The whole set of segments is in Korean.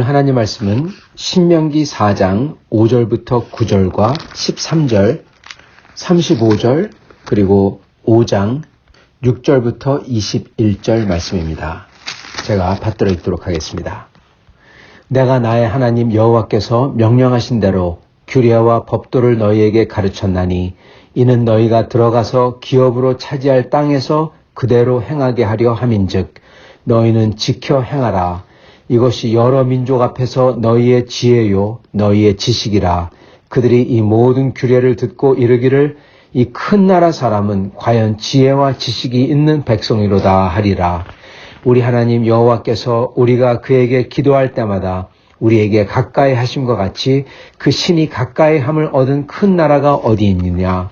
오늘 하나님 말씀은 신명기 4장 5절부터 9절과 13절, 35절, 그리고 5장 6절부터 21절 말씀입니다. 제가 받들어 읽도록 하겠습니다. 내가 나의 하나님 여호와께서 명령하신 대로 규례와 법도를 너희에게 가르쳤나니 이는 너희가 들어가서 기업으로 차지할 땅에서 그대로 행하게 하려 함인즉 너희는 지켜 행하라. 이것이 여러 민족 앞에서 너희의 지혜요 너희의 지식이라. 그들이 이 모든 규례를 듣고 이르기를 이 큰 나라 사람은 과연 지혜와 지식이 있는 백성이로다 하리라. 우리 하나님 여호와께서 우리가 그에게 기도할 때마다 우리에게 가까이 하심과 같이 그 신이 가까이 함을 얻은 큰 나라가 어디 있느냐.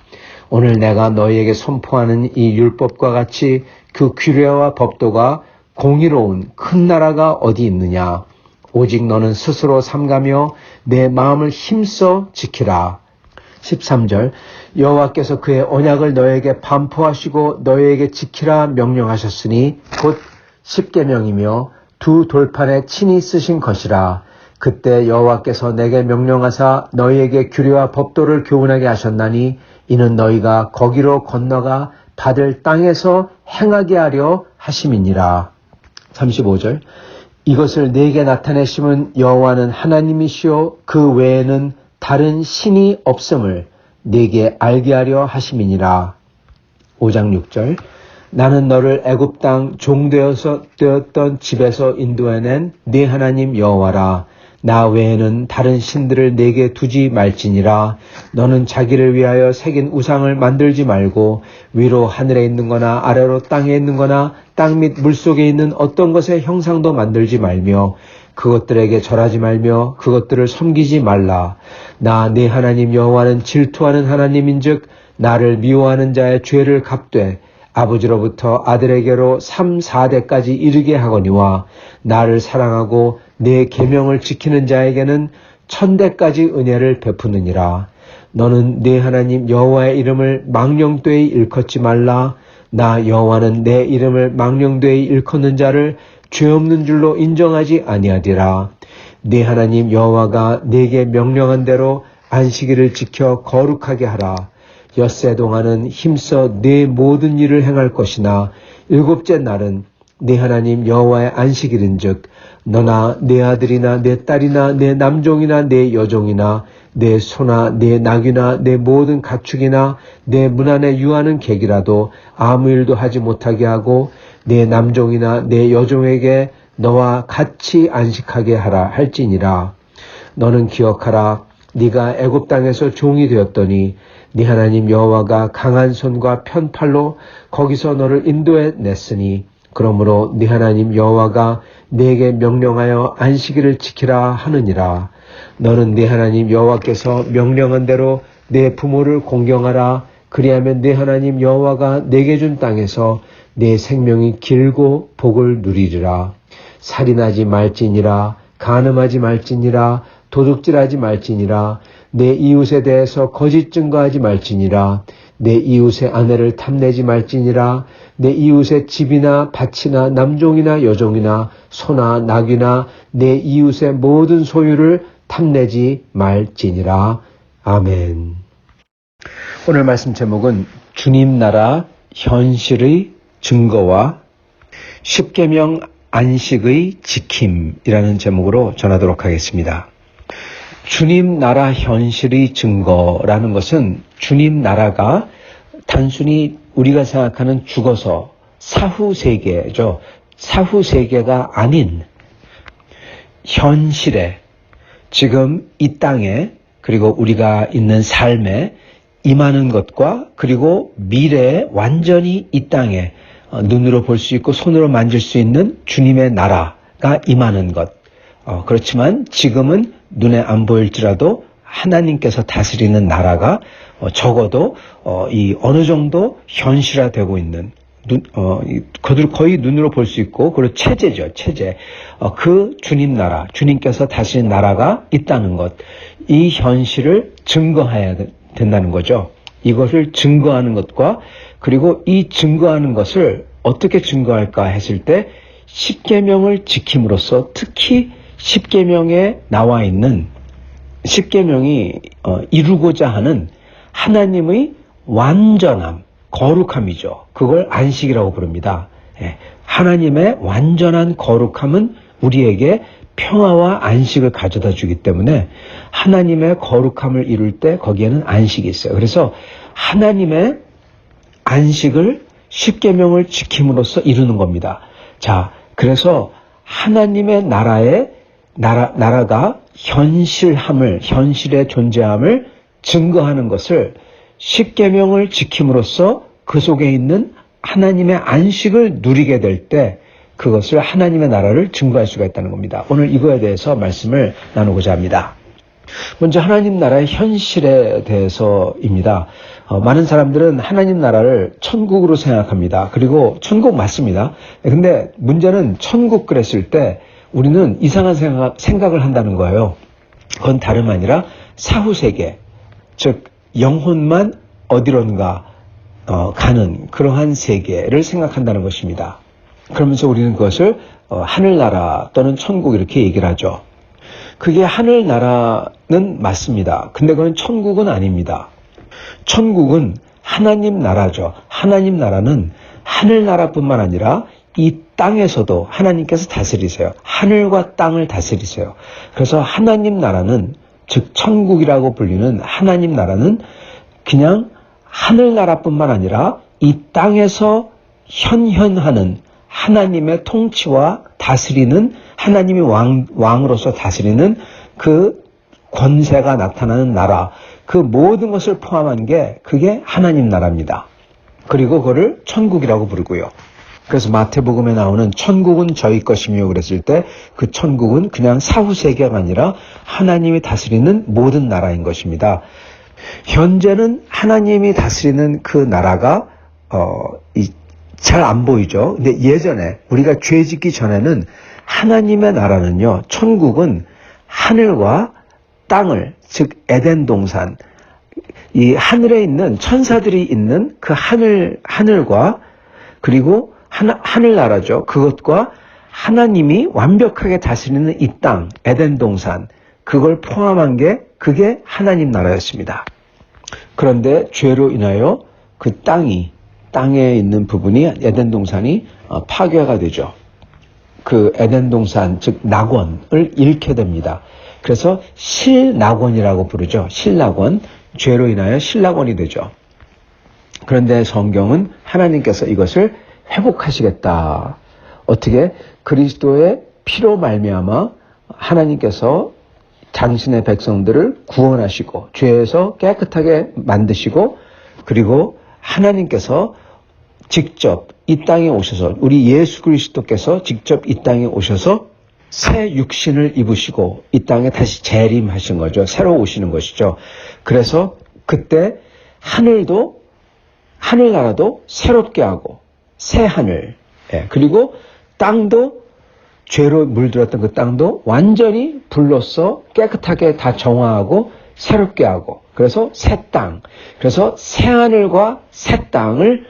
오늘 내가 너희에게 선포하는 이 율법과 같이 그 규례와 법도가 공의로운 큰 나라가 어디 있느냐. 오직 너는 스스로 삼가며 내 마음을 힘써 지키라. 13절 여호와께서 그의 언약을 너에게 반포하시고 너희에게 지키라 명령하셨으니 곧 십계명이며 두 돌판에 친히 쓰신 것이라. 그때 여호와께서 내게 명령하사 너희에게 규례와 법도를 교훈하게 하셨나니 이는 너희가 거기로 건너가 받을 땅에서 행하게 하려 하심이니라. 35절 이것을 네게 나타내심은 여호와는 하나님이시요 그 외에는 다른 신이 없음을 네게 알게 하려 하심이니라. 5장 6절 나는 너를 애굽 땅 종되었던 집에서 인도해낸 네 하나님 여호와라. 나 외에는 다른 신들을 네게 두지 말지니라. 너는 자기를 위하여 새긴 우상을 만들지 말고 위로 하늘에 있는 거나 아래로 땅에 있는 거나 땅 및 물속에 있는 어떤 것의 형상도 만들지 말며 그것들에게 절하지 말며 그것들을 섬기지 말라. 나 네 하나님 여호와는 질투하는 하나님인즉 나를 미워하는 자의 죄를 갚되 아버지로부터 아들에게로 3, 4대까지 이르게 하거니와 나를 사랑하고 내 계명을 지키는 자에게는 1000대까지 은혜를 베푸느니라. 너는 네 하나님 여호와의 이름을 망령되이 일컫지 말라. 나 여호와는 내 이름을 망령되이 일컫는 자를 죄 없는 줄로 인정하지 아니하리라. 네 하나님 여호와가 네게 명령한 대로 안식일을 지켜 거룩하게 하라. 엿새 동안은 힘써 네 모든 일을 행할 것이나 일곱째 날은 네 하나님 여호와의 안식일인즉 너나 네 아들이나 네 딸이나 네 남종이나 네 여종이나 네 소나 네 낙이나 네 모든 가축이나 네 문 안에 유하는 객이라도 아무 일도 하지 못하게 하고 네 남종이나 네 여종에게 너와 같이 안식하게 하라 할지니라. 너는 기억하라. 네가 애굽 땅에서 종이 되었더니 네 하나님 여호와가 강한 손과 편팔로 거기서 너를 인도해 냈으니 그러므로 네 하나님 여호와가 네게 명령하여 안식일을 지키라 하느니라. 너는 네 하나님 여호와께서 명령한 대로 네 부모를 공경하라. 그리하면 네 하나님 여호와가 네게 준 땅에서 네 생명이 길고 복을 누리리라. 살인하지 말지니라. 간음하지 말지니라. 도둑질하지 말지니라. 내 이웃에 대해서 거짓 증거하지 말지니라. 내 이웃의 아내를 탐내지 말지니라. 내 이웃의 집이나 밭이나 남종이나 여종이나 소나 낙이나 내 이웃의 모든 소유를 탐내지 말지니라. 아멘. 오늘 말씀 제목은 주님 나라 현실의 증거와 십계명 안식의 지킴이라는 제목으로 전하도록 하겠습니다. 주님 나라 현실의 증거라는 것은 주님 나라가 단순히 우리가 생각하는 죽어서 사후 세계죠. 사후 세계가 아닌 현실에 지금 이 땅에 그리고 우리가 있는 삶에 임하는 것과 그리고 미래에 완전히 이 땅에 눈으로 볼 수 있고 손으로 만질 수 있는 주님의 나라가 임하는 것. 그렇지만 지금은 눈에 안 보일지라도 하나님께서 다스리는 나라가 적어도 이 어느 정도 현실화되고 있는 거의 눈으로 볼 수 있고 그리고 체제죠. 체제. 그 주님 나라, 주님께서 다스리는 나라가 있다는 것. 이 현실을 증거해야 된다는 거죠. 이것을 증거하는 것과 그리고 이 증거하는 것을 어떻게 증거할까 했을 때 십계명을 지킴으로써 특히 십계명에 나와 있는 십계명이 이루고자 하는 하나님의 완전함, 거룩함이죠. 그걸 안식이라고 부릅니다. 예, 하나님의 완전한 거룩함은 우리에게 평화와 안식을 가져다 주기 때문에 하나님의 거룩함을 이룰 때 거기에는 안식이 있어요. 그래서 하나님의 안식을 십계명을 지킴으로써 이루는 겁니다. 자, 그래서 하나님의 나라가 현실의 존재함을 증거하는 것을 십계명을 지킴으로써 그 속에 있는 하나님의 안식을 누리게 될 때 그것을 하나님의 나라를 증거할 수가 있다는 겁니다. 오늘 이거에 대해서 말씀을 나누고자 합니다. 먼저 하나님 나라의 현실에 대해서입니다. 많은 사람들은 하나님 나라를 천국으로 생각합니다. 그리고 천국 맞습니다. 근데 문제는 천국 그랬을 때 우리는 이상한 생각을 한다는 거예요. 그건 다름 아니라 사후세계, 즉 영혼만 어디론가 가는 그러한 세계를 생각한다는 것입니다. 그러면서 우리는 그것을 하늘나라 또는 천국 이렇게 얘기를 하죠. 그게 하늘나라는 맞습니다. 근데 그건 천국은 아닙니다. 천국은 하나님 나라죠. 하나님 나라는 하늘나라뿐만 아니라 이 땅에서도 하나님께서 다스리세요. 하늘과 땅을 다스리세요. 그래서 하나님 나라는, 즉 천국이라고 불리는 하나님 나라는 그냥 하늘나라뿐만 아니라 이 땅에서 현현하는 하나님의 통치와 다스리는, 하나님이 왕으로서 다스리는 그 권세가 나타나는 나라, 그 모든 것을 포함한 게 그게 하나님 나라입니다. 그리고 그거를 천국이라고 부르고요. 그래서 마태복음에 나오는 천국은 저희 것이며 그랬을 때 그 천국은 그냥 사후세계가 아니라 하나님이 다스리는 모든 나라인 것입니다. 현재는 하나님이 다스리는 그 나라가 잘 안 보이죠. 근데 예전에 우리가 죄 짓기 전에는 하나님의 나라는요, 천국은 하늘과 땅을, 즉 에덴 동산, 이 하늘에 있는 천사들이 있는 그 하늘과 그리고 하늘나라죠. 그것과 하나님이 완벽하게 다스리는 이 땅, 에덴 동산, 그걸 포함한 게 그게 하나님 나라였습니다. 그런데 죄로 인하여 그 땅에 있는 부분이 에덴 동산이 파괴가 되죠. 그 에덴 동산, 즉 낙원을 잃게 됩니다. 그래서 실낙원이라고 부르죠. 실낙원, 죄로 인하여 실낙원이 되죠. 그런데 성경은 하나님께서 이것을 회복하시겠다. 어떻게? 그리스도의 피로 말미암아 하나님께서 당신의 백성들을 구원하시고 죄에서 깨끗하게 만드시고, 그리고 하나님께서 직접 이 땅에 오셔서, 우리 예수 그리스도께서 직접 이 땅에 오셔서 새 육신을 입으시고 이 땅에 다시 재림하신 거죠. 새로 오시는 것이죠. 그래서 그때 하늘나라도 새롭게 하고 새 하늘, 그리고 땅도, 죄로 물들었던 그 땅도 완전히 불로써 깨끗하게 다 정화하고 새롭게 하고, 그래서 새 땅, 그래서 새 하늘과 새 땅을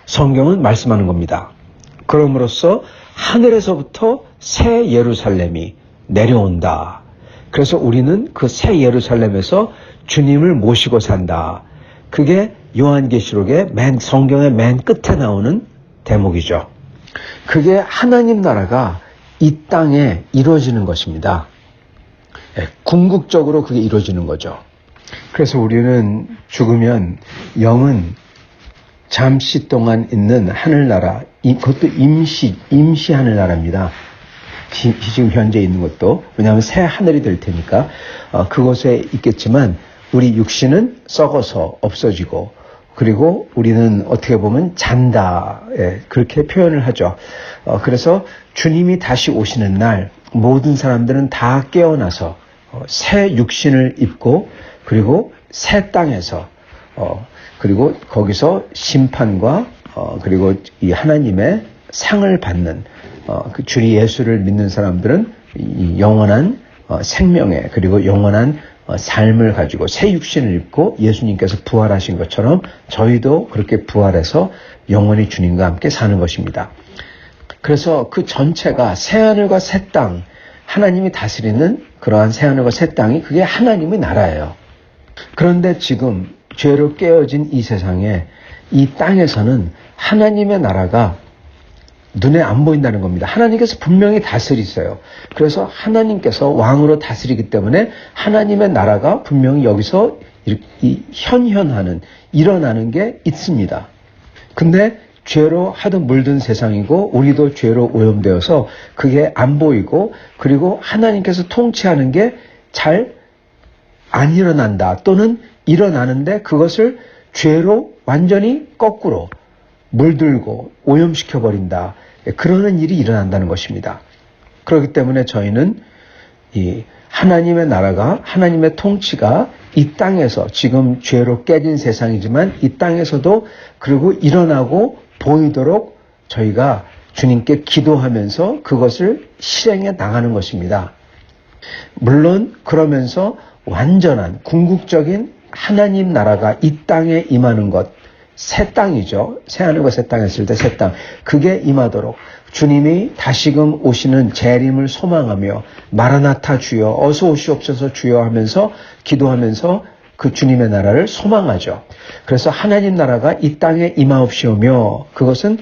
성경은 말씀하는 겁니다. 그럼으로써 하늘에서부터 새 예루살렘이 내려온다. 그래서 우리는 그 새 예루살렘에서 주님을 모시고 산다. 그게 요한계시록의 성경의 맨 끝에 나오는 대목이죠. 그게 하나님 나라가 이 땅에 이루어지는 것입니다. 궁극적으로 그게 이루어지는 거죠. 그래서 우리는 죽으면 영은 잠시 동안 있는 하늘나라, 그것도 임시 하늘나라입니다. 지금 현재 있는 것도, 왜냐하면 새 하늘이 될 테니까 그곳에 있겠지만 우리 육신은 썩어서 없어지고, 그리고 우리는 어떻게 보면 잔다, 그렇게 표현을 하죠. 그래서 주님이 다시 오시는 날 모든 사람들은 다 깨어나서 새 육신을 입고, 그리고 새 땅에서 그리고 거기서 심판과 그리고 이 하나님의 상을 받는, 그 주 예수를 믿는 사람들은 이 영원한 생명에, 그리고 영원한 삶을 가지고 새 육신을 입고 예수님께서 부활하신 것처럼 저희도 그렇게 부활해서 영원히 주님과 함께 사는 것입니다. 그래서 그 전체가 새 하늘과 새 땅, 하나님이 다스리는 그러한 새하늘과 새 땅이 그게 하나님의 나라예요. 그런데 지금 죄로 깨어진 이 세상에 이 땅에서는 하나님의 나라가 눈에 안 보인다는 겁니다. 하나님께서 분명히 다스리세요. 그래서 하나님께서 왕으로 다스리기 때문에 하나님의 나라가 분명히 여기서 현현하는, 일어나는 게 있습니다. 근데 죄로 하도 물든 세상이고 우리도 죄로 오염되어서 그게 안 보이고 그리고 하나님께서 통치하는 게 잘 안 일어난다. 또는 일어나는데 그것을 죄로 완전히 거꾸로 물들고 오염시켜버린다. 그러는 일이 일어난다는 것입니다. 그렇기 때문에 저희는 이 하나님의 나라가, 하나님의 통치가 이 땅에서 지금 죄로 깨진 세상이지만 이 땅에서도 그리고 일어나고 보이도록 저희가 주님께 기도하면서 그것을 실행해 나가는 것입니다. 물론 그러면서 완전한 궁극적인 하나님 나라가 이 땅에 임하는 것, 새 땅이죠. 새하늘과 새 땅 했을 때 새 땅. 그게 임하도록 주님이 다시금 오시는 재림을 소망하며 마라나타 주여 어서 오시옵소서 주여 하면서 기도하면서 그 주님의 나라를 소망하죠. 그래서 하나님 나라가 이 땅에 임하옵시오며 그것은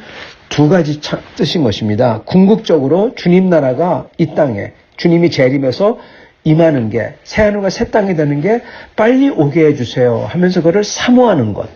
두 가지 뜻인 것입니다. 궁극적으로 주님 나라가 이 땅에 주님이 재림해서 임하는 게 새하늘과 새 땅이 되는 게 빨리 오게 해주세요 하면서 그걸 사모하는 것.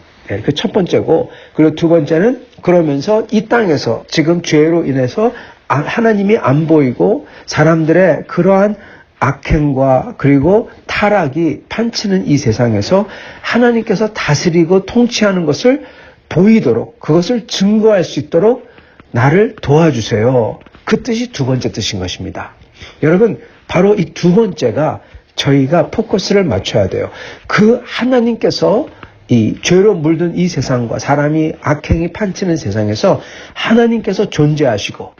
그 첫 번째고 그리고 두 번째는 그러면서 이 땅에서 지금 죄로 인해서 하나님이 안 보이고 사람들의 그러한 악행과 그리고 타락이 판치는 이 세상에서 하나님께서 다스리고 통치하는 것을 보이도록 그것을 증거할 수 있도록 나를 도와주세요. 그 뜻이 두 번째 뜻인 것입니다. 여러분 바로 이 두 번째가 저희가 포커스를 맞춰야 돼요. 그 하나님께서 이 죄로 물든 이 세상과 사람이 악행이 판치는 세상에서 하나님께서 존재하시고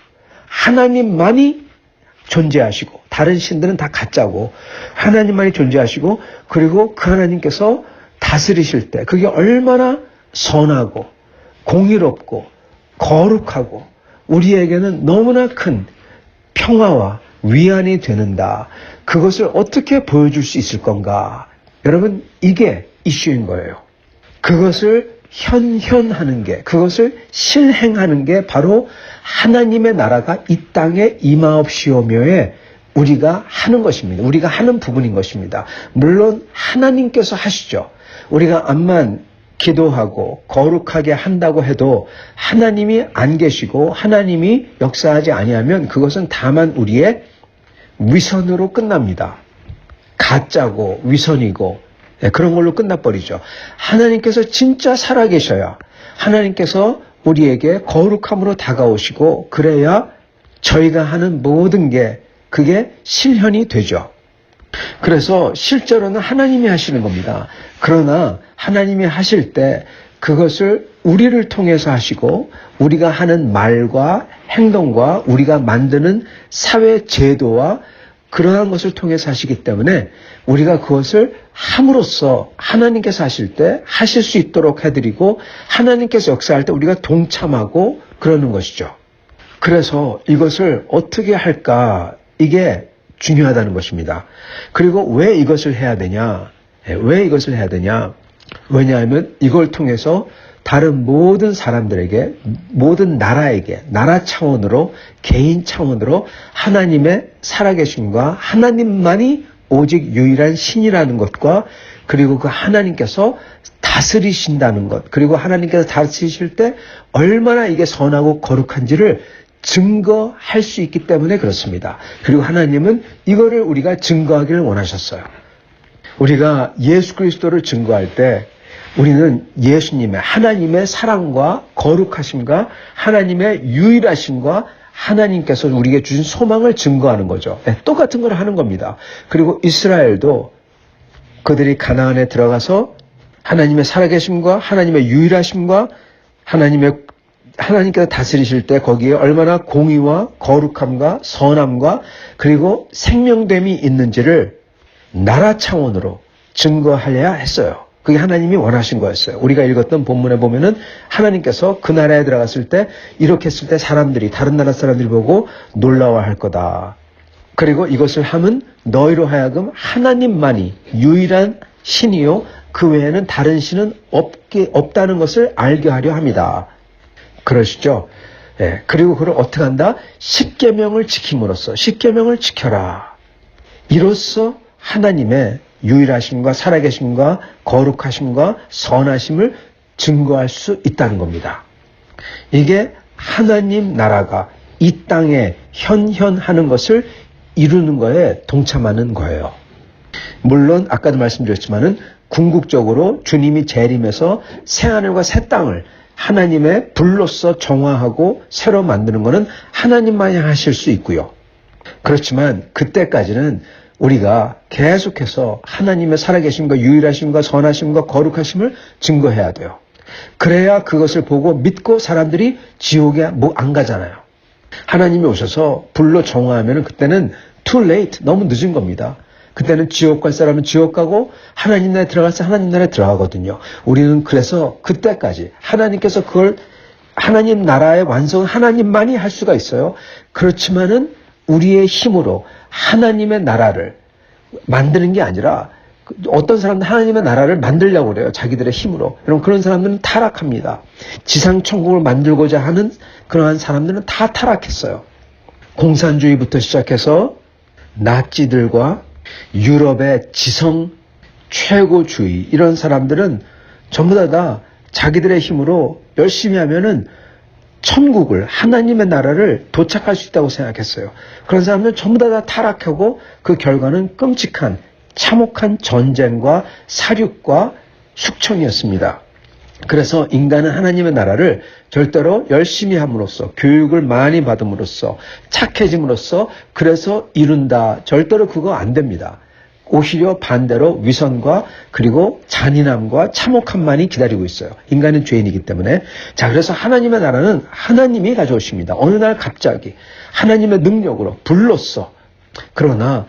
하나님만이 존재하시고 다른 신들은 다 가짜고 하나님만이 존재하시고 그리고 그 하나님께서 다스리실 때 그게 얼마나 선하고 공의롭고 거룩하고 우리에게는 너무나 큰 평화와 위안이 되는다. 그것을 어떻게 보여줄 수 있을 건가? 여러분 이게 이슈인 거예요. 그것을 현현하는 게 그것을 실행하는 게 바로 하나님의 나라가 이 땅에 임하옵시오며에 우리가 하는 것입니다. 우리가 하는 부분인 것입니다. 물론 하나님께서 하시죠. 우리가 암만 기도하고 거룩하게 한다고 해도 하나님이 안 계시고 하나님이 역사하지 아니하면 그것은 다만 우리의 위선으로 끝납니다. 가짜고 위선이고 그런 걸로 끝나버리죠. 하나님께서 진짜 살아계셔야 하나님께서 우리에게 거룩함으로 다가오시고 그래야 저희가 하는 모든 게 그게 실현이 되죠. 그래서 실제로는 하나님이 하시는 겁니다. 그러나 하나님이 하실 때 그것을 우리를 통해서 하시고 우리가 하는 말과 행동과 우리가 만드는 사회 제도와 그러한 것을 통해서 하시기 때문에 우리가 그것을 함으로써 하나님께서 하실 때 하실 수 있도록 해드리고 하나님께서 역사할 때 우리가 동참하고 그러는 것이죠. 그래서 이것을 어떻게 할까 이게 중요하다는 것입니다. 그리고 왜 이것을 해야 되냐? 왜 이것을 해야 되냐? 왜냐하면 이걸 통해서 다른 모든 사람들에게 모든 나라에게 나라 차원으로 개인 차원으로 하나님의 살아계심과 하나님만이 오직 유일한 신이라는 것과 그리고 그 하나님께서 다스리신다는 것 그리고 하나님께서 다스리실 때 얼마나 이게 선하고 거룩한지를 증거할 수 있기 때문에 그렇습니다. 그리고 하나님은 이거를 우리가 증거하기를 원하셨어요. 우리가 예수 그리스도를 증거할 때 우리는 예수님의 하나님의 사랑과 거룩하심과 하나님의 유일하심과 하나님께서 우리에게 주신 소망을 증거하는 거죠. 똑같은 걸 하는 겁니다. 그리고 이스라엘도 그들이 가나안에 들어가서 하나님의 살아계심과 하나님의 유일하심과 하나님께서 다스리실 때 거기에 얼마나 공의와 거룩함과 선함과 그리고 생명됨이 있는지를 나라 차원으로 증거하려야 했어요. 그게 하나님이 원하신 거였어요. 우리가 읽었던 본문에 보면은 하나님께서 그 나라에 들어갔을 때 이렇게 했을 때 사람들이 다른 나라 사람들이 보고 놀라워할 거다. 그리고 이것을 함은 너희로 하여금 하나님만이 유일한 신이요 그 외에는 다른 신은 없다는 것을 알게 하려 합니다. 그러시죠? 예, 그리고 그걸 어떻게 한다? 십계명을 지킴으로써 십계명을 지켜라. 이로써 하나님의 유일하심과 살아계심과 거룩하심과 선하심을 증거할 수 있다는 겁니다. 이게 하나님 나라가 이 땅에 현현하는 것을 이루는 거에 동참하는 거예요. 물론 아까도 말씀드렸지만은 궁극적으로 주님이 재림해서 새하늘과 새 땅을 하나님의 불로서 정화하고 새로 만드는 것은 하나님만이 하실 수 있고요. 그렇지만 그때까지는 우리가 계속해서 하나님의 살아계심과 유일하심과 선하심과 거룩하심을 증거해야 돼요. 그래야 그것을 보고 믿고 사람들이 지옥에 안 가잖아요. 하나님이 오셔서 불로 정화하면 그때는 too late, 너무 늦은 겁니다. 그때는 지옥 갈 사람은 지옥 가고 하나님 나라에 들어갈 사람 하나님 나라에 들어가거든요. 우리는 그래서 그때까지 하나님께서 그걸 하나님 나라의 완성은 하나님만이 할 수가 있어요. 그렇지만은 우리의 힘으로 하나님의 나라를 만드는 게 아니라 어떤 사람들 하나님의 나라를 만들려고 그래요. 자기들의 힘으로. 여러분 그런 사람들은 타락합니다. 지상천국을 만들고자 하는 그러한 사람들은 다 타락했어요. 공산주의부터 시작해서 나치들과 유럽의 지성 최고주의 이런 사람들은 전부 다 자기들의 힘으로 열심히 하면은 천국을 하나님의 나라를 도착할 수 있다고 생각했어요. 그런 사람들은 전부 다 타락하고 그 결과는 끔찍한 참혹한 전쟁과 사륙과 숙청이었습니다. 그래서 인간은 하나님의 나라를 절대로 열심히 함으로써 교육을 많이 받음으로써 착해짐으로써 그래서 이룬다. 절대로 그거 안 됩니다. 오히려 반대로 위선과 그리고 잔인함과 참혹함만이 기다리고 있어요. 인간은 죄인이기 때문에. 자, 그래서 하나님의 나라는 하나님이 가져오십니다. 어느 날 갑자기 하나님의 능력으로 불로써. 그러나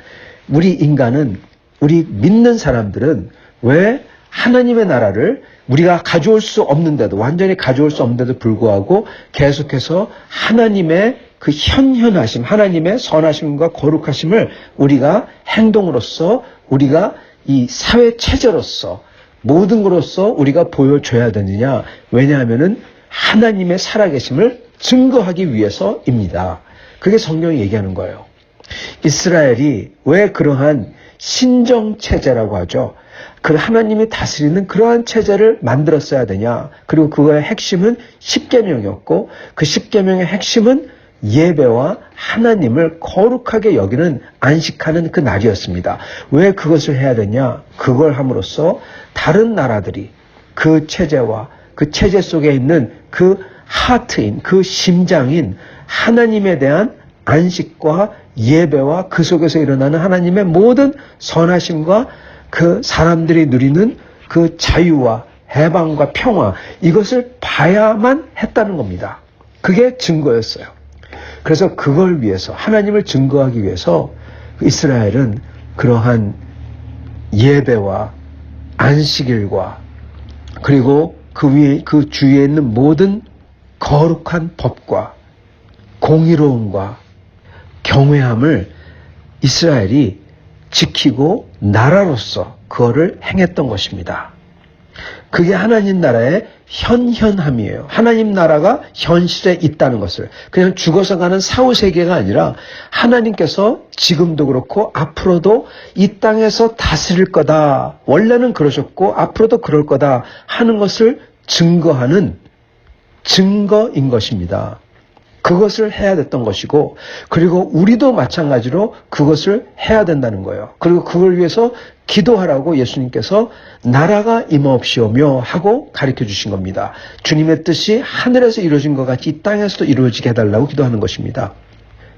우리 인간은 우리 믿는 사람들은 왜 하나님의 나라를 우리가 가져올 수 없는데도 완전히 가져올 수 없는데도 불구하고 계속해서 하나님의 그 현현하심, 하나님의 선하심과 거룩하심을 우리가 행동으로서 우리가 이 사회 체제로서 모든 것으로서 우리가 보여줘야 되느냐. 왜냐하면은 하나님의 살아계심을 증거하기 위해서입니다. 그게 성경이 얘기하는 거예요. 이스라엘이 왜 그러한 신정체제라고 하죠. 그 하나님이 다스리는 그러한 체제를 만들었어야 되냐. 그리고 그거의 핵심은 십계명이었고 그 십계명의 핵심은 예배와 하나님을 거룩하게 여기는 안식하는 그 날이었습니다. 왜 그것을 해야 되냐. 그걸 함으로써 다른 나라들이 그 체제와 그 체제 속에 있는 그 하트인 그 심장인 하나님에 대한 안식과 예배와 그 속에서 일어나는 하나님의 모든 선하심과 그 사람들이 누리는 그 자유와 해방과 평화 이것을 봐야만 했다는 겁니다. 그게 증거였어요. 그래서 그걸 위해서 하나님을 증거하기 위해서 이스라엘은 그러한 예배와 안식일과 그리고 그 위에 그 주위에 있는 모든 거룩한 법과 공의로움과 경외함을 이스라엘이 지키고 나라로서 그거를 행했던 것입니다. 그게 하나님 나라의 현현함이에요. 하나님 나라가 현실에 있다는 것을 그냥 죽어서 가는 사후세계가 아니라 하나님께서 지금도 그렇고 앞으로도 이 땅에서 다스릴 거다. 원래는 그러셨고 앞으로도 그럴 거다 하는 것을 증거하는 증거인 것입니다. 그것을 해야 됐던 것이고 그리고 우리도 마찬가지로 그것을 해야 된다는 거예요. 그리고 그걸 위해서 기도하라고 예수님께서 나라가 임하옵시오며 하고 가르쳐 주신 겁니다. 주님의 뜻이 하늘에서 이루어진 것 같이 이 땅에서도 이루어지게 해달라고 기도하는 것입니다.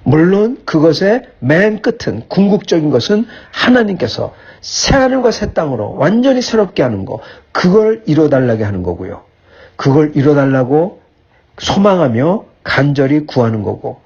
물론 그것의 맨 끝은 궁극적인 것은 하나님께서 새하늘과 새 땅으로 완전히 새롭게 하는 거 그걸 이뤄달라고 하는 거고요. 그걸 이뤄달라고 소망하며 간절히 구하는 거고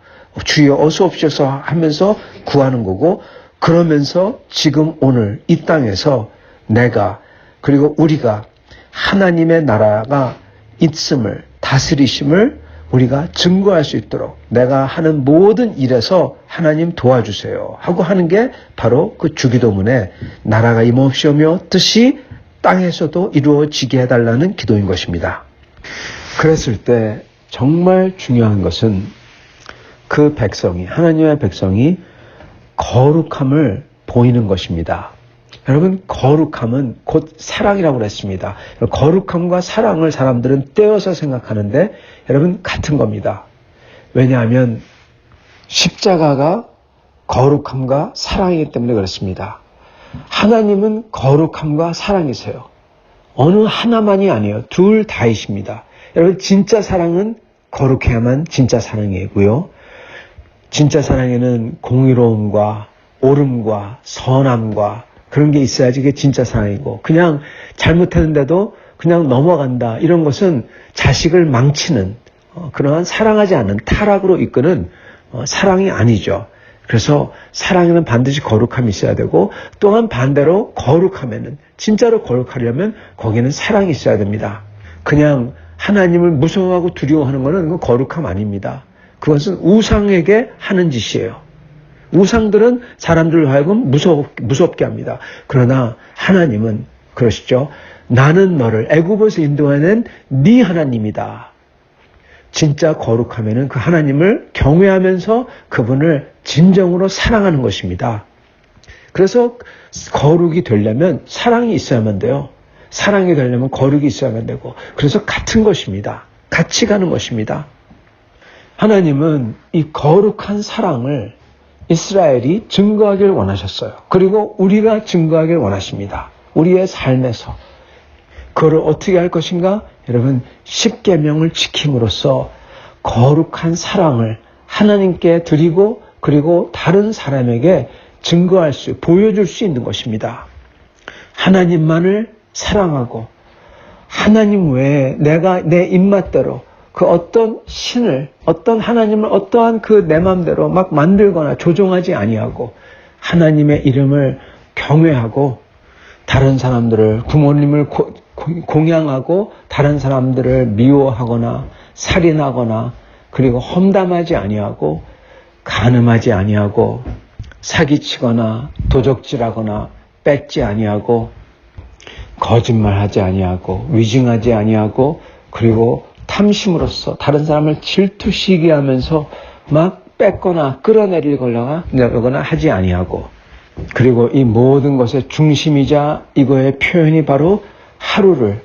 주여 어서 옵소서 하면서 구하는 거고 그러면서 지금 오늘 이 땅에서 내가 그리고 우리가 하나님의 나라가 있음을 다스리심을 우리가 증거할 수 있도록 내가 하는 모든 일에서 하나님 도와주세요 하고 하는 게 바로 그 주기도문에 나라가 임하옵시오며 뜻이 땅에서도 이루어지게 해달라는 기도인 것입니다. 그랬을 때 정말 중요한 것은 그 백성이, 하나님의 백성이 거룩함을 보이는 것입니다. 여러분, 거룩함은 곧 사랑이라고 그랬습니다. 거룩함과 사랑을 사람들은 떼어서 생각하는데 여러분, 같은 겁니다. 왜냐하면 십자가가 거룩함과 사랑이기 때문에 그렇습니다. 하나님은 거룩함과 사랑이세요. 어느 하나만이 아니에요. 둘 다이십니다. 여러분, 진짜 사랑은 거룩해야만 진짜 사랑이고요. 진짜 사랑에는 공의로움과 옳음과 선함과 그런 게 있어야지 그게 진짜 사랑이고, 그냥 잘못했는데도 그냥 넘어간다, 이런 것은 자식을 망치는 그러한 사랑하지 않는 타락으로 이끄는 사랑이 아니죠. 그래서 사랑에는 반드시 거룩함이 있어야 되고, 또한 반대로 거룩하면은, 진짜로 거룩하려면 거기는 사랑이 있어야 됩니다. 그냥 하나님을 무서워하고 두려워하는 것은 그건 거룩함 아닙니다. 그것은 우상에게 하는 짓이에요. 우상들은 사람들을 하여금 무섭게 합니다. 그러나 하나님은 그러시죠. 나는 너를 애굽에서 인도하는 네 하나님이다. 진짜 거룩하면은 그 하나님을 경외하면서 그분을 진정으로 사랑하는 것입니다. 그래서 거룩이 되려면 사랑이 있어야만 돼요. 사랑이 되려면 거룩이 있어야만 되고, 그래서 같은 것입니다. 같이 가는 것입니다. 하나님은 이 거룩한 사랑을 이스라엘이 증거하길 원하셨어요. 그리고 우리가 증거하길 원하십니다. 우리의 삶에서. 그거를 어떻게 할 것인가? 여러분, 십계명을 지킴으로써 거룩한 사랑을 하나님께 드리고, 그리고 다른 사람에게 증거할 수, 보여줄 수 있는 것입니다. 하나님만을 사랑하고, 하나님 외에 내가 내 입맛대로 그 어떤 신을, 어떤 하나님을 어떠한 그 내 마음대로 막 만들거나 조종하지 아니하고, 하나님의 이름을 경외하고, 다른 사람들을, 부모님을 공양하고, 다른 사람들을 미워하거나 살인하거나, 그리고 험담하지 아니하고, 간음하지 아니하고, 사기치거나 도적질하거나 뺏지 아니하고, 거짓말하지 아니하고, 위증하지 아니하고, 그리고 탐심으로써 다른 사람을 질투시게 하면서 막 뺏거나 끌어내리거나 하지 아니하고, 그리고 이 모든 것의 중심이자 이거의 표현이 바로 하루를,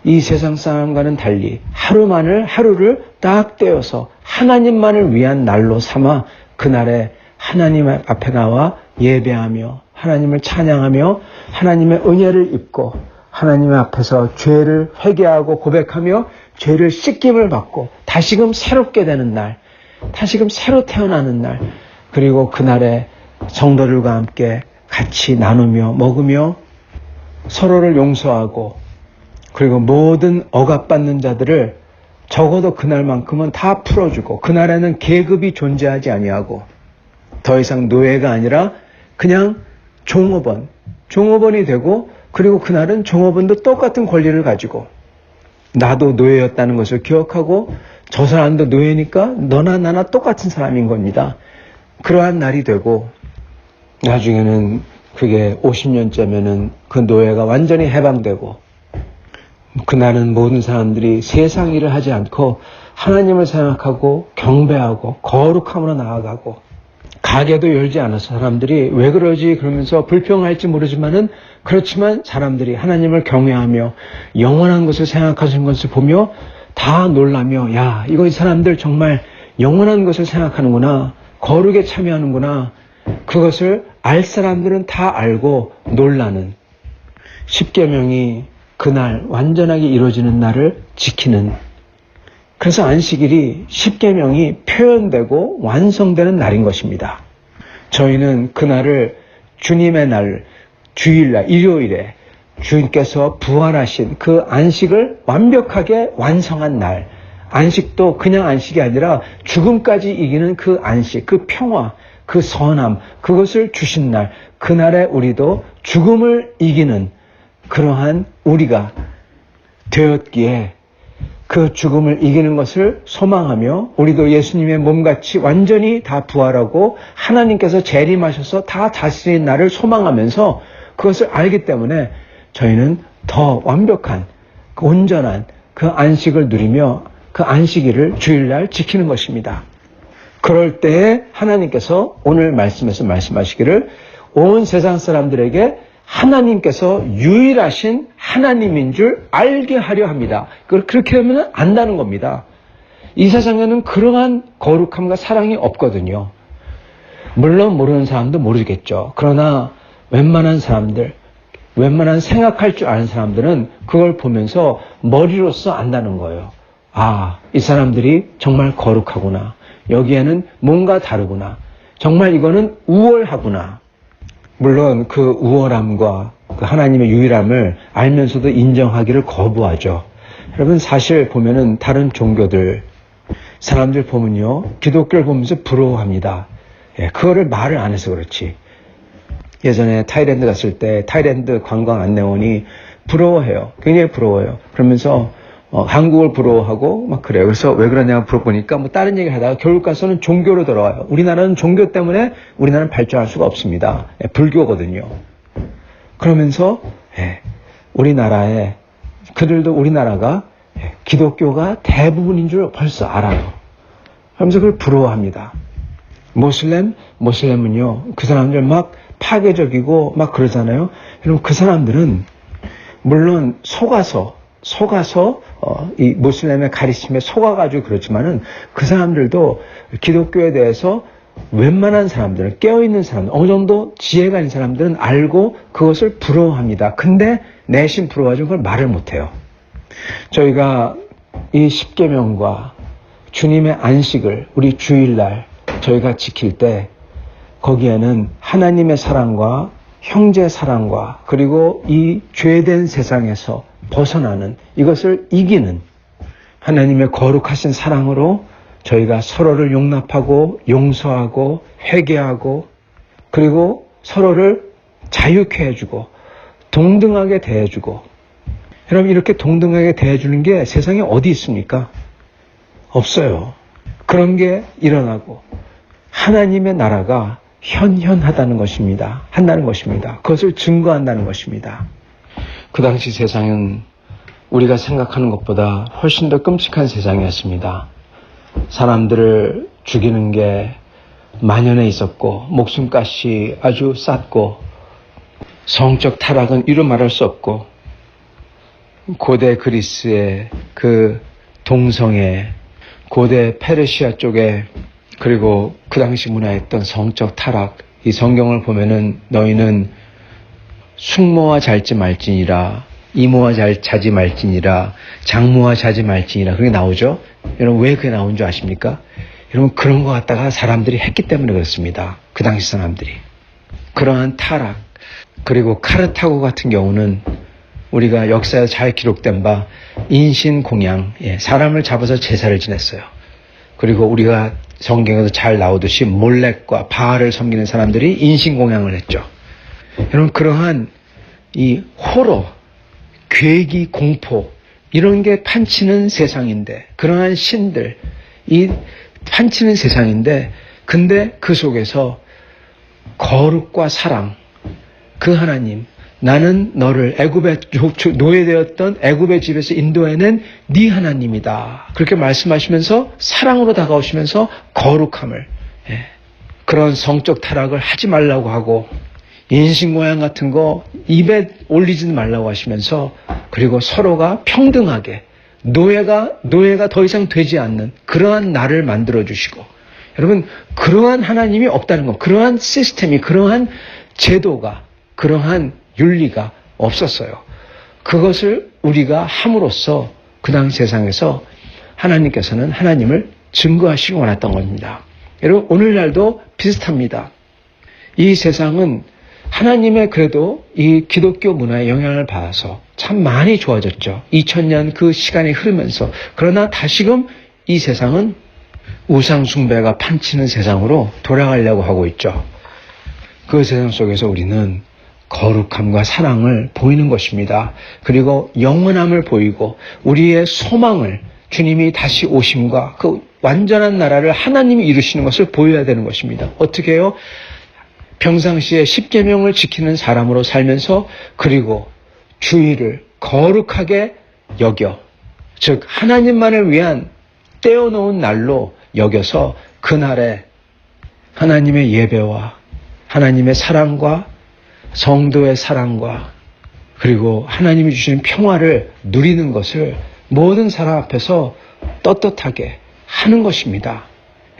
이 세상 사람과는 달리 하루를 딱 떼어서 하나님만을 위한 날로 삼아 그날에 하나님 앞에 나와 예배하며 하나님을 찬양하며 하나님의 은혜를 입고 하나님 앞에서 죄를 회개하고 고백하며 죄를 씻김을 받고 다시금 새롭게 되는 날, 다시금 새로 태어나는 날, 그리고 그날에 성도들과 함께 같이 나누며 먹으며 서로를 용서하고, 그리고 모든 억압받는 자들을 적어도 그날만큼은 다 풀어주고, 그날에는 계급이 존재하지 아니하고 더 이상 노예가 아니라 그냥 종업원이 되고, 그리고 그날은 종업원도 똑같은 권리를 가지고 나도 노예였다는 것을 기억하고 저 사람도 노예니까 너나 나나 똑같은 사람인 겁니다. 그러한 날이 되고, 나중에는 그게 50년째면은 그 노예가 완전히 해방되고, 그날은 모든 사람들이 세상 일을 하지 않고 하나님을 생각하고 경배하고 거룩함으로 나아가고, 가게도 열지 않아서 사람들이 왜 그러지 그러면서 불평할지 모르지만은, 그렇지만 사람들이 하나님을 경외하며 영원한 것을 생각하시는 것을 보며 다 놀라며, 야, 이거 이 사람들 정말 영원한 것을 생각하는구나, 거룩에 참여하는구나, 그것을 알 사람들은 다 알고 놀라는, 십계명이 그날 완전하게 이루어지는 날을 지키는, 그래서 안식일이 십계명이 표현되고 완성되는 날인 것입니다. 저희는 그날을 주님의 날, 주일날, 일요일에 주님께서 부활하신 그 안식을 완벽하게 완성한 날, 안식도 그냥 안식이 아니라 죽음까지 이기는 그 안식, 그 평화, 그 선함, 그것을 주신 날, 그날에 우리도 죽음을 이기는 그러한 우리가 되었기에 그 죽음을 이기는 것을 소망하며 우리도 예수님의 몸같이 완전히 다 부활하고 하나님께서 재림하셔서 다 다스리는 날을 소망하면서 그것을 알기 때문에 저희는 더 완벽한 온전한 그 안식을 누리며 그 안식일을 주일날 지키는 것입니다. 그럴 때에 하나님께서 오늘 말씀에서 말씀하시기를 온 세상 사람들에게 하나님께서 유일하신 하나님인 줄 알게 하려 합니다. 그렇게 하면 안다는 겁니다. 이 세상에는 그러한 거룩함과 사랑이 없거든요. 물론 모르는 사람도 모르겠죠. 그러나 웬만한 사람들, 웬만한 생각할 줄 아는 사람들은 그걸 보면서 머리로써 안다는 거예요. 아, 이 사람들이 정말 거룩하구나. 여기에는 뭔가 다르구나. 정말 이거는 우월하구나. 물론 그 우월함과 그 하나님의 유일함을 알면서도 인정하기를 거부하죠. 여러분 사실 보면은 다른 종교들 사람들 보면요. 기독교를 보면서 부러워합니다. 예, 그거를 말을 안 해서 그렇지. 예전에 타일랜드 갔을 때 타일랜드 관광 안내원이 부러워해요. 굉장히 부러워요. 그러면서 한국을 부러워하고 막 그래요. 그래서 왜 그러냐고 물어보니까 뭐 다른 얘기를 하다가 결국 가서는 종교로 돌아와요. 우리나라는 종교 때문에 우리나라는 발전할 수가 없습니다. 예, 불교거든요. 그러면서 우리나라에 그들도 우리나라가 기독교가 대부분인 줄 벌써 알아요. 그러면서 그걸 부러워합니다. 모슬렘은요. 그 사람들 막 파괴적이고 막 그러잖아요. 여러분 그 사람들은 물론 속아서 이 모슬렘의 가르침에 속아가지고 그렇지만은 그 사람들도 기독교에 대해서 웬만한 사람들은 깨어있는 사람들, 어느 정도 지혜가 있는 사람들은 알고 그것을 부러워합니다. 근데 내심 부러워하지 그걸 말을 못해요. 저희가 이 십계명과 주님의 안식을 우리 주일날 저희가 지킬 때 거기에는 하나님의 사랑과 형제 사랑과 그리고 이 죄된 세상에서 벗어나는 이것을 이기는 하나님의 거룩하신 사랑으로 저희가 서로를 용납하고 용서하고 회개하고 그리고 서로를 자유케 해주고 동등하게 대해주고 여러분 이렇게 동등하게 대해주는 게 세상에 어디 있습니까? 없어요. 그런 게 일어나고 하나님의 나라가 현현하다는 것입니다. 한다는 것입니다. 그것을 증거한다는 것입니다. 그 당시 세상은 우리가 생각하는 것보다 훨씬 더 끔찍한 세상이었습니다. 사람들을 죽이는 게 만연해 있었고 목숨값이 아주 쌌고 성적 타락은 이루 말할 수 없고 고대 그리스의 그 동성애, 고대 페르시아 쪽에 그리고 그 당시 문화였던 성적 타락, 이 성경을 보면은 너희는 숙모와 잘지 말지니라, 이모와 자지 말지니라, 장모와 자지 말지니라 그게 나오죠. 여러분 왜 그게 나온 줄 아십니까? 여러분 그런 거 갖다가 사람들이 했기 때문에 그렇습니다. 그 당시 사람들이. 그러한 타락, 그리고 카르타고 같은 경우는 우리가 역사에 잘 기록된 바 인신공양, 사람을 잡아서 제사를 지냈어요. 그리고 우리가 성경에도 잘 나오듯이 몰렉과 바알을 섬기는 사람들이 인신공양을 했죠. 여러분 그러한 이 호러, 괴기, 공포 이런 게 판치는 세상인데 그러한 신들 이 판치는 세상인데 근데 그 속에서 거룩과 사랑 그 하나님 나는 너를 애굽에 노예되었던 애굽의 집에서 인도해낸 네 하나님이다. 그렇게 말씀하시면서 사랑으로 다가오시면서 거룩함을 그런 성적 타락을 하지 말라고 하고 인신공양 같은 거 입에 올리지 말라고 하시면서 그리고 서로가 평등하게 노예가 더 이상 되지 않는 그러한 나를 만들어 주시고 여러분 그러한 하나님이 없다는 것 그러한 시스템이 그러한 제도가 그러한 윤리가 없었어요. 그것을 우리가 함으로써 그 당시 세상에서 하나님께서는 하나님을 증거하시기 원했던 겁니다. 여러분 오늘날도 비슷합니다. 이 세상은 하나님의 그래도 이 기독교 문화의 영향을 받아서 참 많이 좋아졌죠. 2000년 그 시간이 흐르면서 그러나 다시금 이 세상은 우상 숭배가 판치는 세상으로 돌아가려고 하고 있죠. 그 세상 속에서 우리는 거룩함과 사랑을 보이는 것입니다. 그리고 영원함을 보이고 우리의 소망을 주님이 다시 오심과 그 완전한 나라를 하나님이 이루시는 것을 보여야 되는 것입니다. 어떻게 해요? 평상시에 십계명을 지키는 사람으로 살면서 그리고 주일을 거룩하게 여겨, 즉 하나님만을 위한 떼어놓은 날로 여겨서 그날에 하나님의 예배와 하나님의 사랑과 성도의 사랑과 그리고 하나님이 주시는 평화를 누리는 것을 모든 사람 앞에서 떳떳하게 하는 것입니다.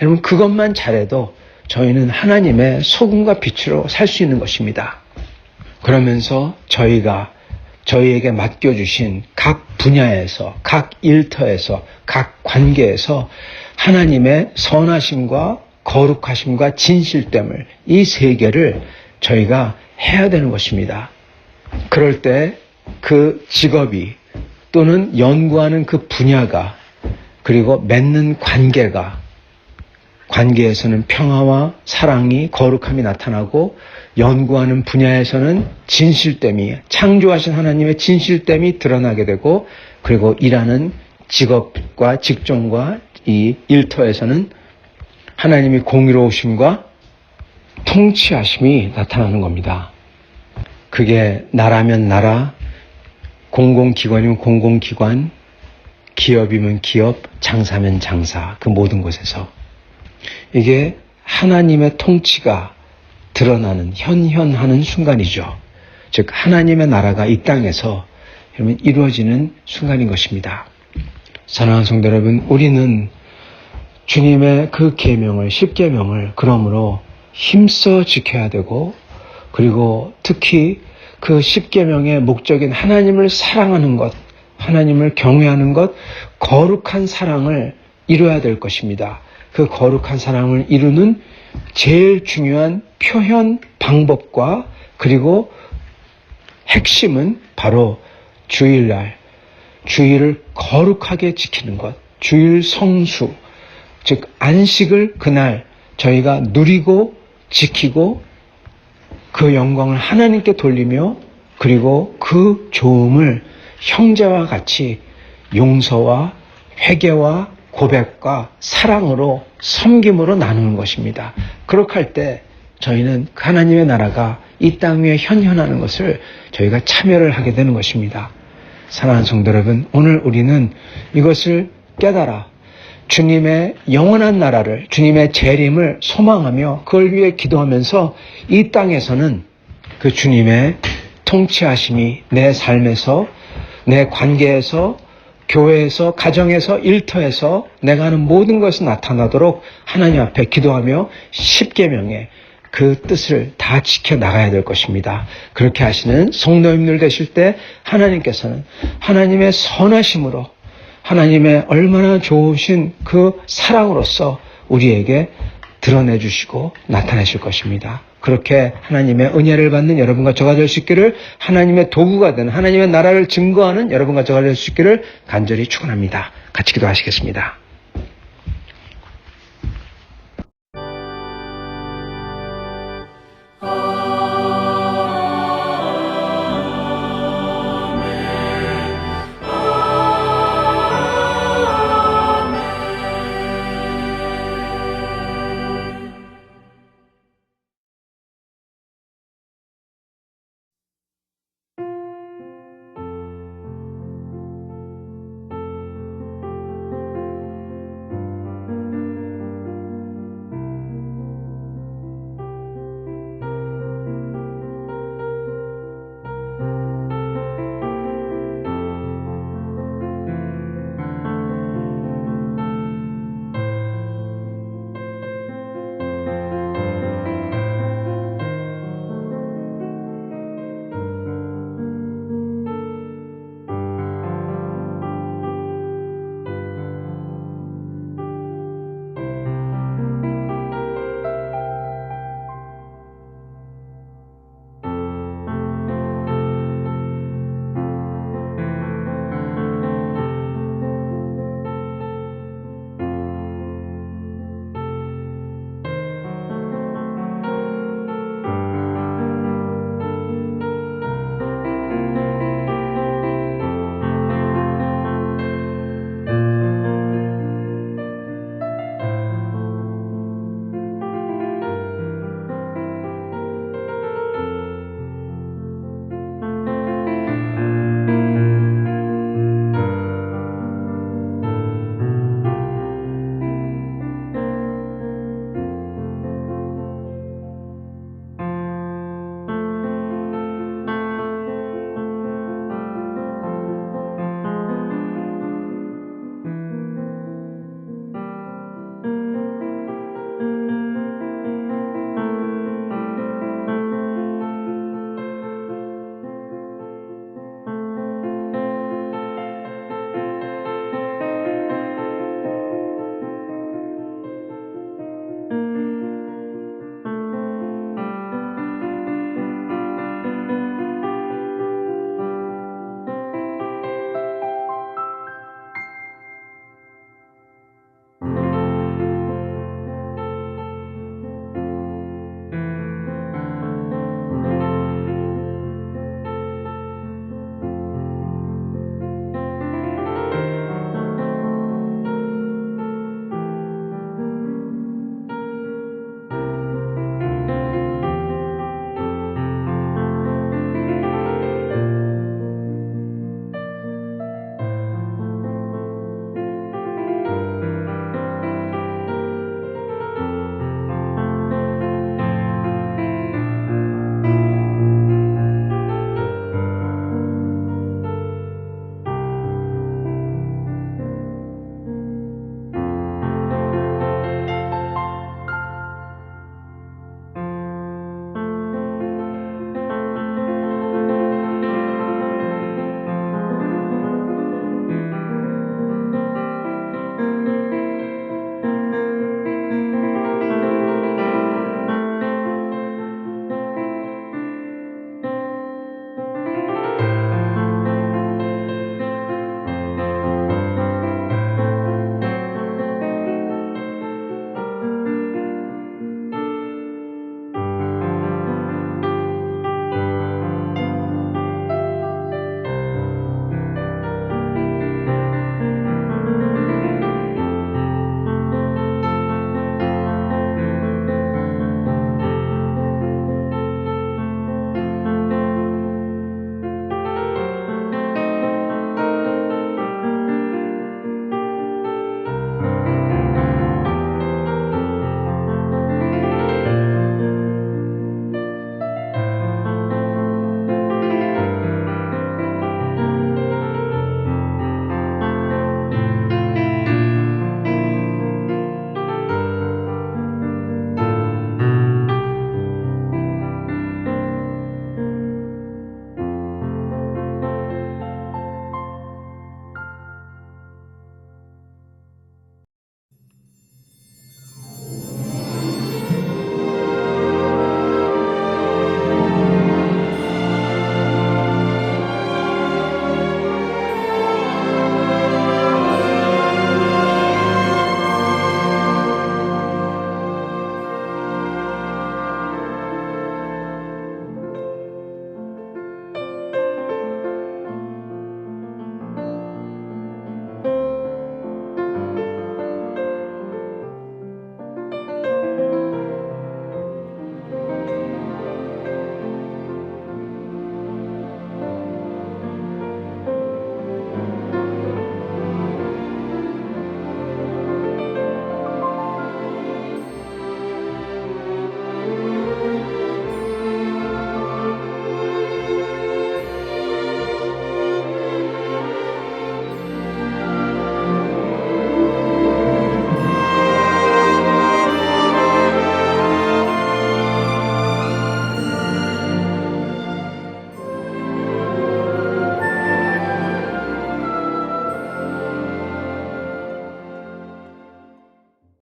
여러분, 그것만 잘해도 저희는 하나님의 소금과 빛으로 살 수 있는 것입니다. 그러면서 저희가 저희에게 맡겨주신 각 분야에서, 각 일터에서, 각 관계에서 하나님의 선하심과 거룩하심과 진실됨을, 이 세 개를 저희가 해야 되는 것입니다. 그럴 때 그 직업이 또는 연구하는 그 분야가 그리고 맺는 관계에서는 평화와 사랑이 거룩함이 나타나고 연구하는 분야에서는 진실됨이, 창조하신 하나님의 진실됨이 드러나게 되고 그리고 일하는 직업과 직종과 이 일터에서는 하나님의 공의로우심과 통치하심이 나타나는 겁니다. 그게 나라면 나라, 공공기관이면 공공기관, 기업이면 기업, 장사면 장사, 그 모든 곳에서 이게 하나님의 통치가 드러나는, 현현하는 순간이죠. 즉 하나님의 나라가 이 땅에서 여러분 이루어지는 순간인 것입니다. 사랑하는 성도 여러분, 우리는 주님의 그 계명을, 십계명을 그러므로 힘써 지켜야 되고, 그리고 특히 그 십계명의 목적인 하나님을 사랑하는 것, 하나님을 경외하는 것, 거룩한 사랑을 이루어야 될 것입니다. 그 거룩한 사랑을 이루는 제일 중요한 표현 방법과 그리고 핵심은 바로 주일날, 주일을 거룩하게 지키는 것, 주일 성수, 즉 안식을 그날 저희가 누리고 지키고 그 영광을 하나님께 돌리며 그리고 그 좋음을 형제와 같이 용서와 회개와 고백과 사랑으로 섬김으로 나누는 것입니다. 그렇게 할 때 저희는 하나님의 나라가 이 땅 위에 현현하는 것을 저희가 참여를 하게 되는 것입니다. 사랑하는 성도 여러분, 오늘 우리는 이것을 깨달아 주님의 영원한 나라를, 주님의 재림을 소망하며 그걸 위해 기도하면서 이 땅에서는 그 주님의 통치하심이 내 삶에서, 내 관계에서, 교회에서, 가정에서, 일터에서 내가 하는 모든 것이 나타나도록 하나님 앞에 기도하며 십계명의 그 뜻을 다 지켜나가야 될 것입니다. 그렇게 하시는 성도님들 되실 때 하나님께서는 하나님의 선하심으로, 하나님의 얼마나 좋으신 그 사랑으로서 우리에게 드러내 주시고 나타내실 것입니다. 그렇게 하나님의 은혜를 받는 여러분과 저가 될 수 있기를, 하나님의 도구가 되는, 하나님의 나라를 증거하는 여러분과 저가 될 수 있기를 간절히 축원합니다. 같이 기도하시겠습니다.